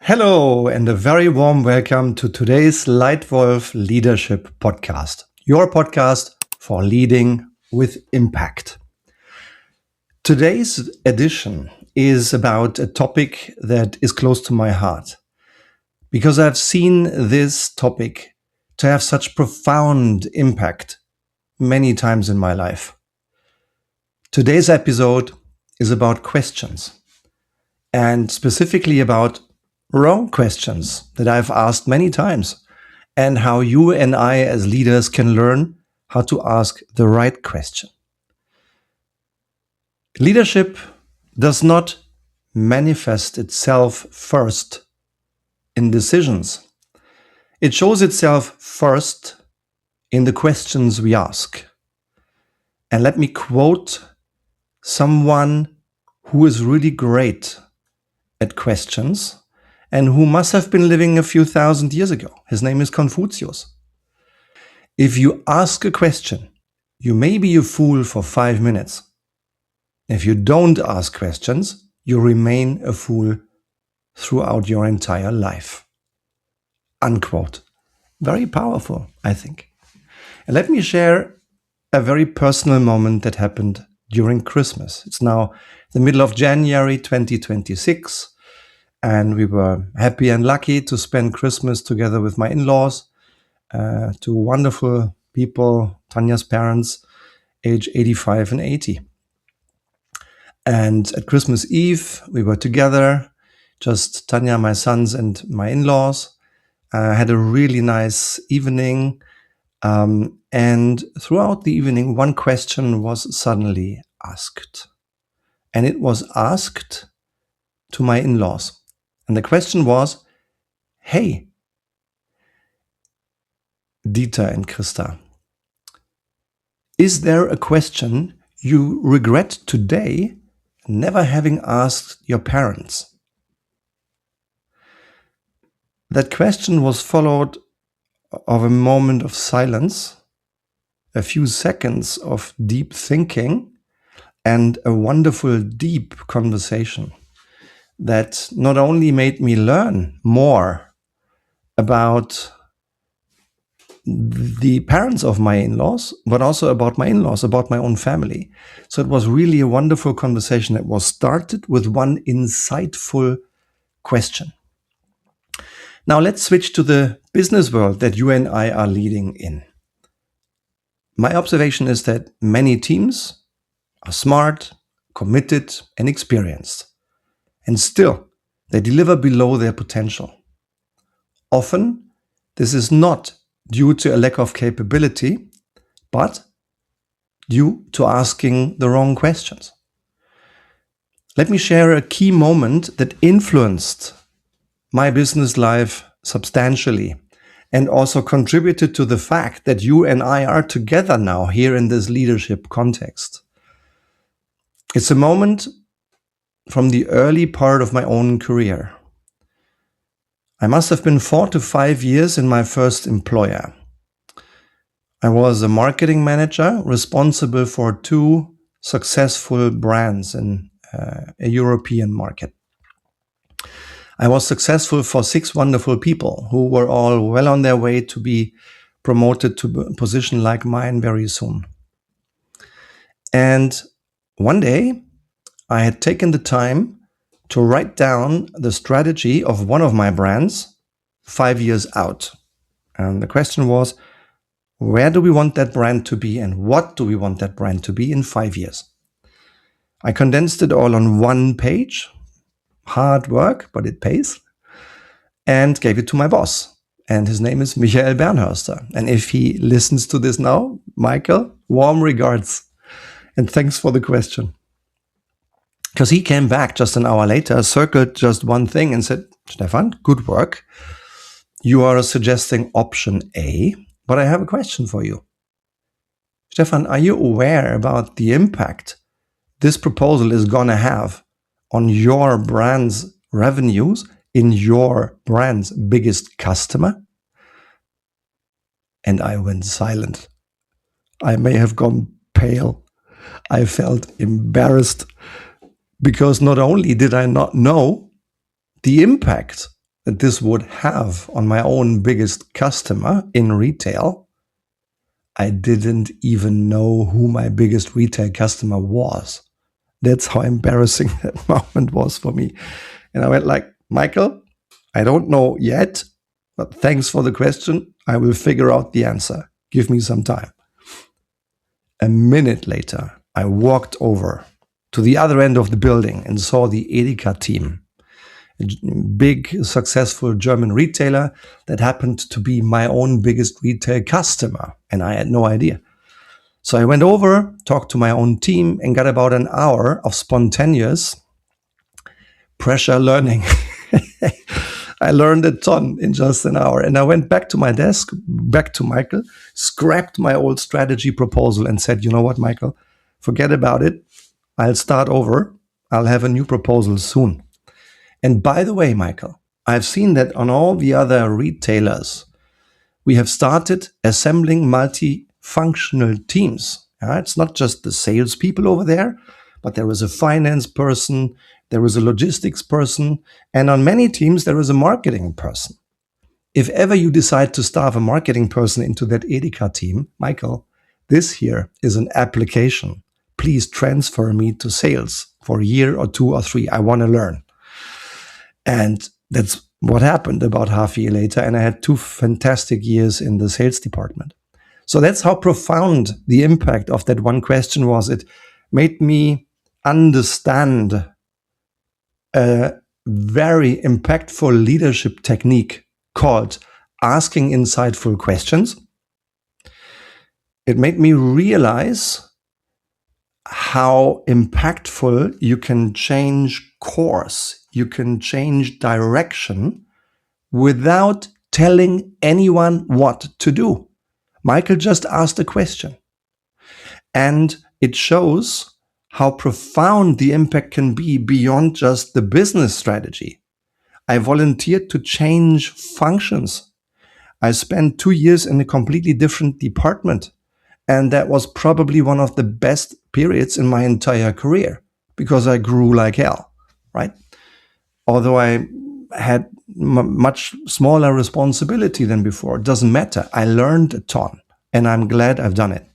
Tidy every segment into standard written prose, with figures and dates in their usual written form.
Hello, and a very warm welcome to today's LEITWOLF Leadership Podcast, your podcast for leading with impact. Today's edition is about a topic that is close to my heart, because I've seen this topic to have such profound impact many times in my life. Today's episode is about questions, and specifically about wrong questions that I've asked many times, and how you and I as leaders can learn how to ask the right question. Leadership does not manifest itself first in decisions. It shows itself first in the questions we ask. And let me quote someone who is really great at questions and who must have been living a few thousand years ago. His name is Confucius. If you ask a question, you may be a fool for 5 minutes. If you don't ask questions, you remain a fool throughout your entire life. Unquote. Very powerful, I think. And let me share a very personal moment that happened during Christmas. It's now the middle of January 2026. And we were happy and lucky to spend Christmas together with my in-laws, two wonderful people, Tanya's parents, age 85 and 80. And at Christmas Eve, we were together, just Tanya, my sons, and my in-laws. Had a really nice evening. And throughout the evening, one question was suddenly asked. And it was asked to my in-laws. And the question was, hey, Dieter and Christa, is there a question you regret today never having asked your parents? That question was followed of a moment of silence, a few seconds of deep thinking, and a wonderful, deep conversation that not only made me learn more about the parents of my in-laws, but also about my in-laws, about my own family. So it was really a wonderful conversation that was started with one insightful question. Now let's switch to the business world that you and I are leading in. My observation is that many teams are smart, committed, and experienced. And still, they deliver below their potential. Often, this is not due to a lack of capability, but due to asking the wrong questions. Let me share a key moment that influenced my business life substantially and also contributed to the fact that you and I are together now here in this leadership context. It's a moment from the early part of my own career. I must have been 4 to 5 years in my first employer. I was a marketing manager responsible for 2 successful brands in a European market. I was successful for 6 wonderful people who were all well on their way to be promoted to a position like mine very soon. And one day, I had taken the time to write down the strategy of one of my brands 5 years out. And the question was, where do we want that brand to be and what do we want that brand to be in 5 years? I condensed it all on one page, hard work, but it pays, and gave it to my boss. And his name is Michael Bernhörster. And if he listens to this now, Michael, warm regards and thanks for the question. Because he came back just an hour later, circled just one thing and said, Stefan, good work. You are suggesting option A, but I have a question for you. Stefan, are you aware about the impact this proposal is going to have on your brand's revenues in your brand's biggest customer? And I went silent. I may have gone pale. I felt embarrassed because not only did I not know the impact that this would have on my own biggest customer in retail, I didn't even know who my biggest retail customer was. That's how embarrassing that moment was for me. And I went like, Michael, I don't know yet, but thanks for the question. I will figure out the answer. Give me some time. A minute later, I walked over to the other end of the building and saw the Edeka team, a big, successful German retailer that happened to be my own biggest retail customer. And I had no idea. So I went over, talked to my own team, and got about an hour of spontaneous pressure learning. I learned a ton in just an hour. And I went back to my desk, back to Michael, scrapped my old strategy proposal and said, you know what, Michael, forget about it. I'll start over. I'll have a new proposal soon. And by the way, Michael, I've seen that on all the other retailers, we have started assembling multifunctional teams. It's not just the salespeople over there, but there is a finance person, there is a logistics person, and on many teams, there is a marketing person. If ever you decide to staff a marketing person into that Edeka team, Michael, this here is an application. Please transfer me to sales for a year or 2 or 3. I want to learn. And that's what happened about half a year later. And I had 2 fantastic years in the sales department. So that's how profound the impact of that one question was. It made me understand a very impactful leadership technique called asking insightful questions. It made me realize how impactful you can change course, you can change direction without telling anyone what to do. Michael just asked a question. And it shows how profound the impact can be beyond just the business strategy. I volunteered to change functions. I spent 2 years in a completely different department. And that was probably one of the best periods in my entire career because I grew like hell, right? Although I had much smaller responsibility than before, it doesn't matter. I learned a ton and I'm glad I've done it.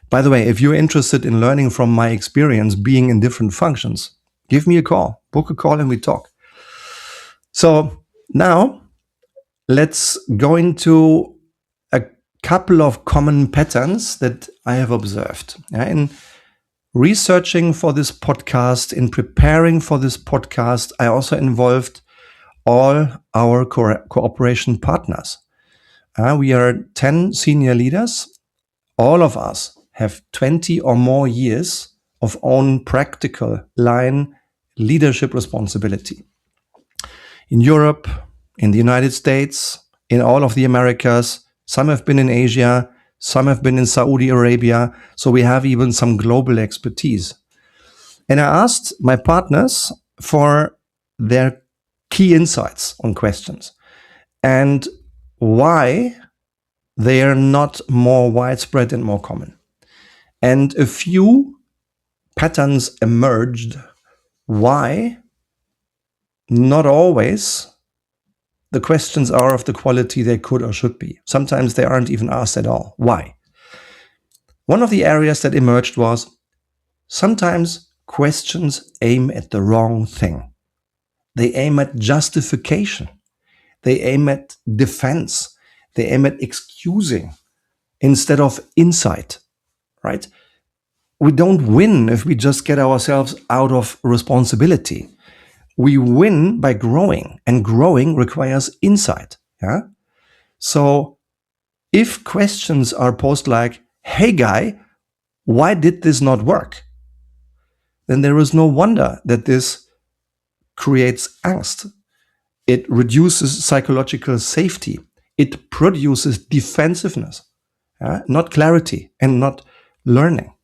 By the way, if you're interested in learning from my experience being in different functions, give me a call, book a call and we talk. So now let's go into a couple of common patterns that I have observed. In researching for this podcast, in preparing for this podcast, I also involved all our cooperation partners. We are 10 senior leaders. All of us have 20 or more years of own practical line leadership responsibility. In Europe, in the United States, in all of the Americas, some have been in Asia, some have been in Saudi Arabia, so we have even some global expertise. And I asked my partners for their key insights on questions and why they are not more widespread and more common. And a few patterns emerged why not always the questions are of the quality they could or should be. Sometimes they aren't even asked at all. Why? One of the areas that emerged was sometimes questions aim at the wrong thing. They aim at justification. They aim at defense. They aim at excusing instead of insight, right? We don't win if we just get ourselves out of responsibility. We win by growing, and growing requires insight. Yeah. So if questions are posed like, hey guy, why did this not work? Then there is no wonder that this creates angst. It reduces psychological safety. It produces defensiveness, not clarity and not learning.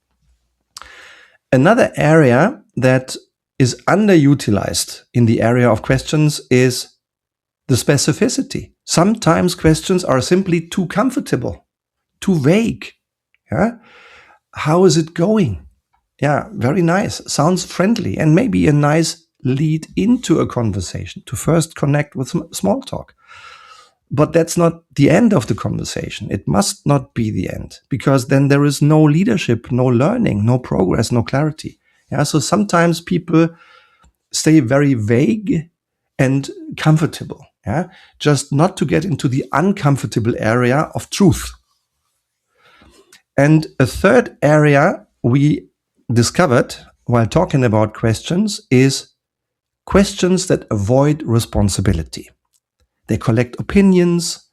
Another area that is underutilized in the area of questions is the specificity. Sometimes questions are simply too comfortable, too vague. Yeah? How is it going? Yeah, very nice. Sounds friendly and maybe a nice lead into a conversation, to first connect with small talk. But that's not the end of the conversation. It must not be the end, because then there is no leadership, no learning, no progress, no clarity. Yeah. So sometimes people stay very vague and comfortable. Yeah. Just not to get into the uncomfortable area of truth. And a third area we discovered while talking about questions is questions that avoid responsibility. They collect opinions,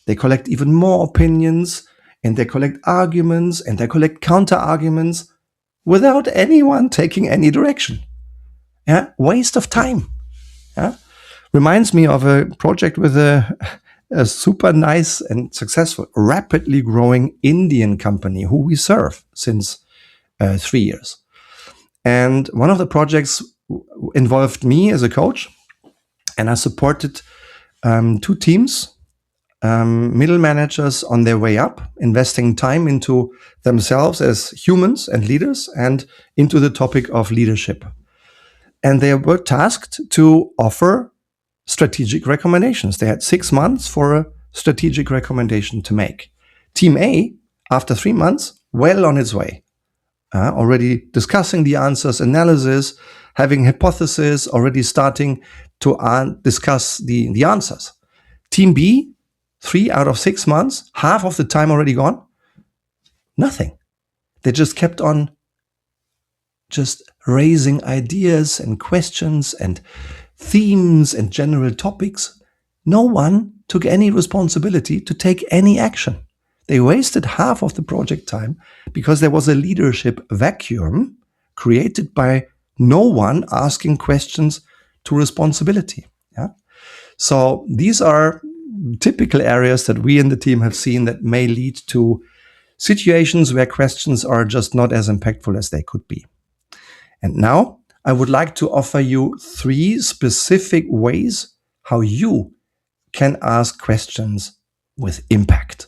they collect even more opinions, and they collect arguments, and they collect counter arguments without anyone taking any direction. Yeah, waste of time. Yeah, reminds me of a project with a super nice and successful, rapidly growing Indian company who we serve since 3 years. And one of the projects involved me as a coach, and I supported 2 teams, middle managers on their way up, investing time into themselves as humans and leaders and into the topic of leadership. And they were tasked to offer strategic recommendations. They had 6 months for a strategic recommendation to make. Team A, after 3 months, well on its way. Already discussing the answers, analysis, having hypotheses, already starting to discuss the answers. Team B, 3 out of 6 months, half of the time already gone. Nothing. They just kept on just raising ideas and questions and themes and general topics. No one took any responsibility to take any action. They wasted half of the project time because there was a leadership vacuum created by no one asking questions to responsibility. Yeah? So these are typical areas that we in the team have seen that may lead to situations where questions are just not as impactful as they could be. And now I would like to offer you 3 specific ways how you can ask questions with impact.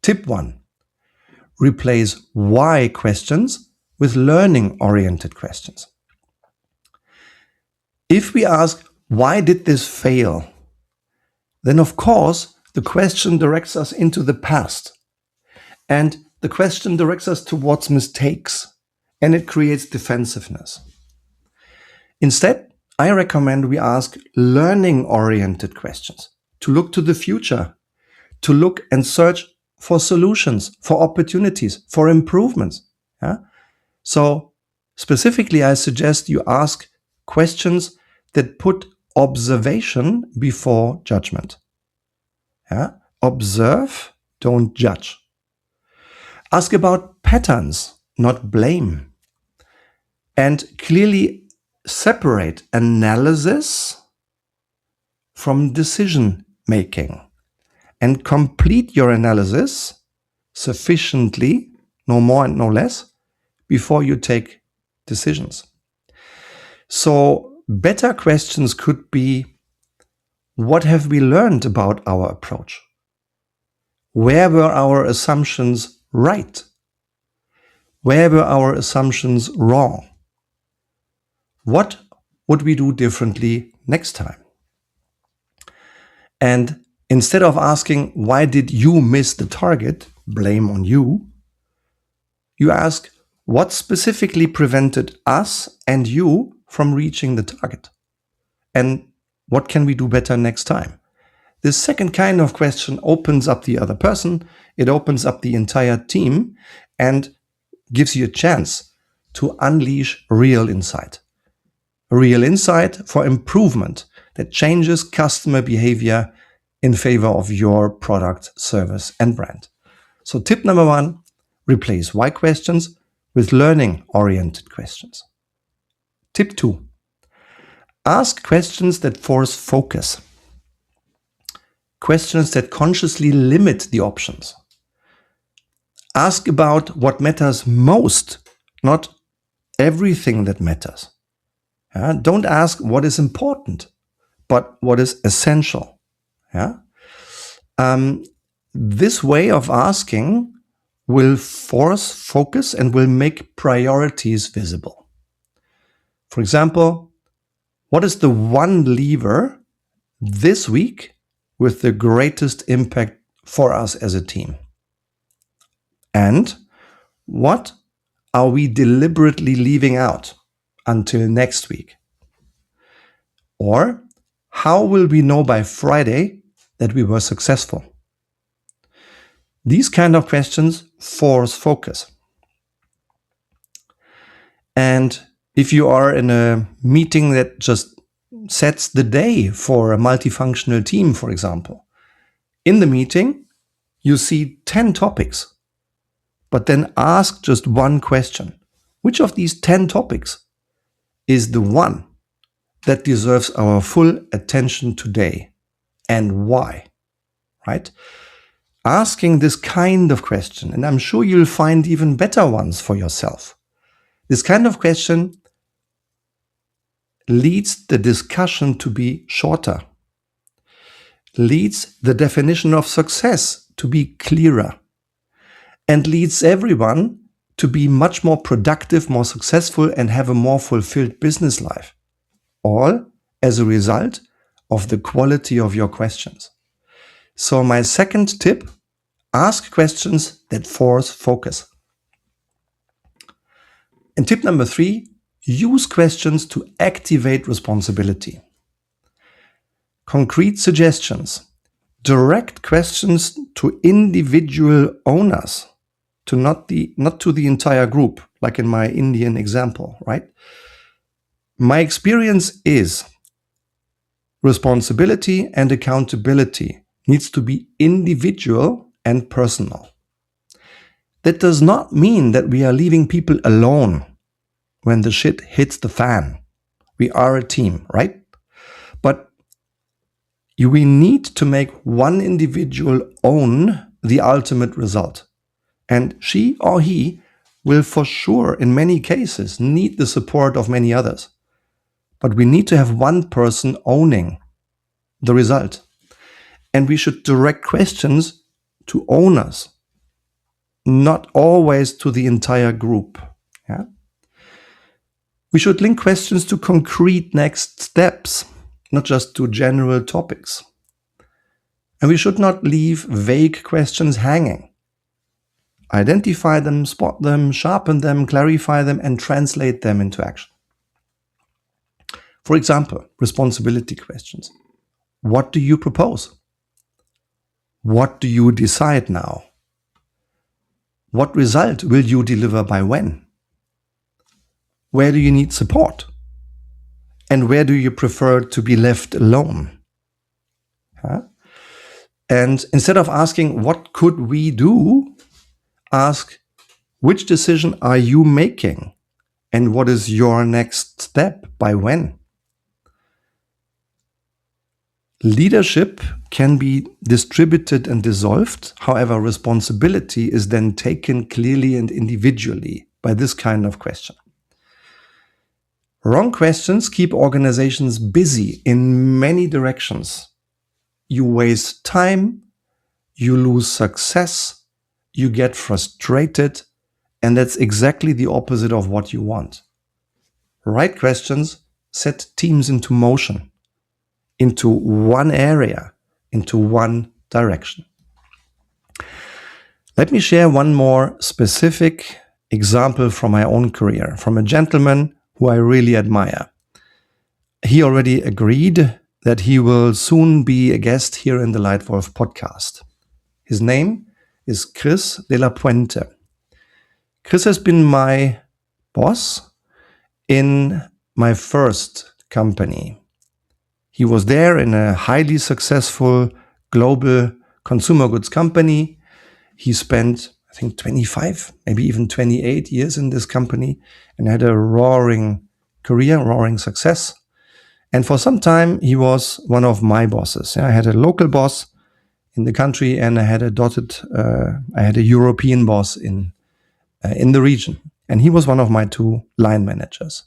Tip 1, replace why questions with learning-oriented questions. If we ask, why did this fail? Then of course, the question directs us into the past. And the question directs us towards mistakes. And it creates defensiveness. Instead, I recommend we ask learning-oriented questions to look to the future, to look and search for solutions, for opportunities, for improvements. Yeah? So specifically, I suggest you ask questions that put observation before judgment. Yeah? Observe, don't judge. Ask about patterns, not blame. And clearly separate analysis from decision making. And complete your analysis sufficiently, no more and no less, before you take decisions. So better questions could be, what have we learned about our approach? Where were our assumptions right? Where were our assumptions wrong? What would we do differently next time? And instead of asking, why did you miss the target? Blame on you. You ask, what specifically prevented us and you from reaching the target? And what can we do better next time? This second kind of question opens up the other person. It opens up the entire team and gives you a chance to unleash real insight. Real insight for improvement that changes customer behavior in favor of your product, service, and brand. So tip number 1, replace why questions with learning-oriented questions. Tip 2, ask questions that force focus. Questions that consciously limit the options. Ask about what matters most, not everything that matters. Don't ask what is important, but what is essential. This way of asking will force focus and will make priorities visible. For example, What is the one lever this week with the greatest impact for us as a team? And what are we deliberately leaving out until next week? Or how will we know by Friday that we were successful? These kind of questions force focus. And if you are in a meeting that just sets the day for a multifunctional team, for example, in the meeting, you see 10 topics, but then ask just one question. Which of these 10 topics is the one that deserves our full attention today, and why? Right? Asking this kind of question, and I'm sure you'll find even better ones for yourself. This kind of question leads the discussion to be shorter, leads the definition of success to be clearer, and leads everyone to be much more productive, more successful, and have a more fulfilled business life. All as a result of the quality of your questions. So my second tip, ask questions that force focus. And tip number 3, use questions to activate responsibility. Concrete suggestions. Direct questions to individual owners, to not to the entire group, like in my Indian example, right? My experience is responsibility and accountability needs to be individual and personal. That does not mean that we are leaving people alone when the shit hits the fan. We are a team, right? But we need to make one individual own the ultimate result. And she or he will for sure, in many cases, need the support of many others. But we need to have one person owning the result. And we should direct questions to owners, not always to the entire group. Yeah? We should link questions to concrete next steps, not just to general topics. And we should not leave vague questions hanging. Identify them, spot them, sharpen them, clarify them, and translate them into action. For example, responsibility questions. What do you propose? What do you decide now? What result will you deliver by when? Where do you need support? And where do you prefer to be left alone? Huh? And instead of asking, what could we do? Ask, which decision are you making? And what is your next step by when? Leadership can be distributed and dissolved. However, responsibility is then taken clearly and individually by this kind of question. Wrong questions keep organizations busy in many directions. You waste time, you lose success, you get frustrated, and that's exactly the opposite of what you want. Right questions set teams into motion, into one area, into one direction. Let me share one more specific example from my own career, from a gentleman who I really admire. He already agreed that he will soon be a guest here in the LEITWOLF podcast. His name is Chris de la Puente. Chris has been my boss in my first company. He was there in a highly successful global consumer goods company. He spent, I think, 25, maybe even 28 years in this company and had a roaring career, roaring success. And for some time, he was one of my bosses. I had a local boss in the country and I had a European boss in the region. And he was one of my 2 line managers.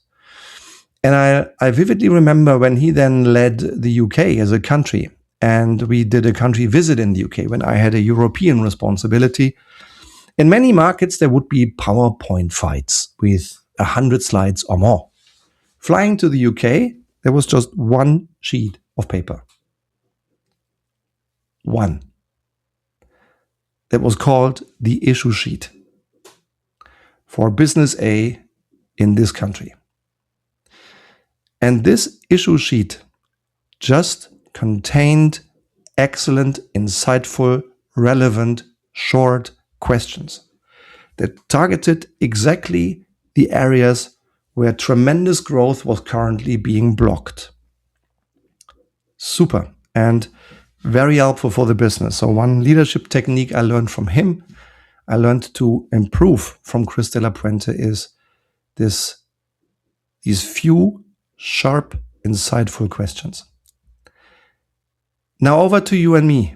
And I vividly remember when he then led the UK as a country, and we did a country visit in the UK when I had a European responsibility. In many markets, there would be PowerPoint fights with 100 slides or more. Flying to the UK, There was just one sheet of paper. One. That was called the issue sheet for business A in this country. And this issue sheet just contained excellent, insightful, relevant, short questions that targeted exactly the areas where tremendous growth was currently being blocked. Super. And very helpful for the business. So one leadership technique I learned from him, I learned to improve from Chris de la Puente is these few sharp, insightful questions. Now over to you and me.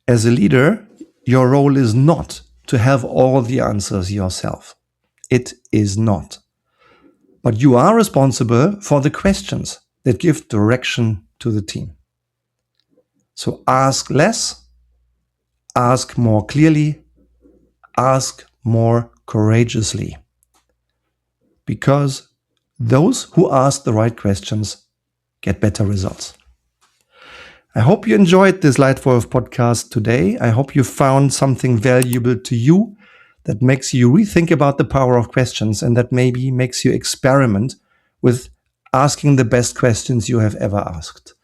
As a leader, your role is not to have all the answers yourself. It is not. But you are responsible for the questions that give direction to the team. So ask less, ask more clearly, ask more courageously. Because those who ask the right questions get better results. I hope you enjoyed this LEITWOLF podcast today. I hope you found something valuable to you that makes you rethink about the power of questions and that maybe makes you experiment with asking the best questions you have ever asked.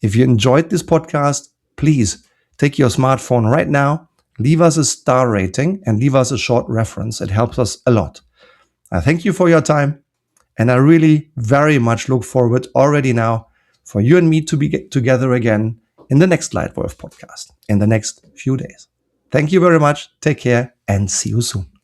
If you enjoyed this podcast, please take your smartphone right now, leave us a star rating and leave us a short reference. It helps us a lot. I thank you for your time and I really very much look forward already now for you and me to be together again in the next LEITWOLF podcast in the next few days. Thank you very much. Take care and see you soon.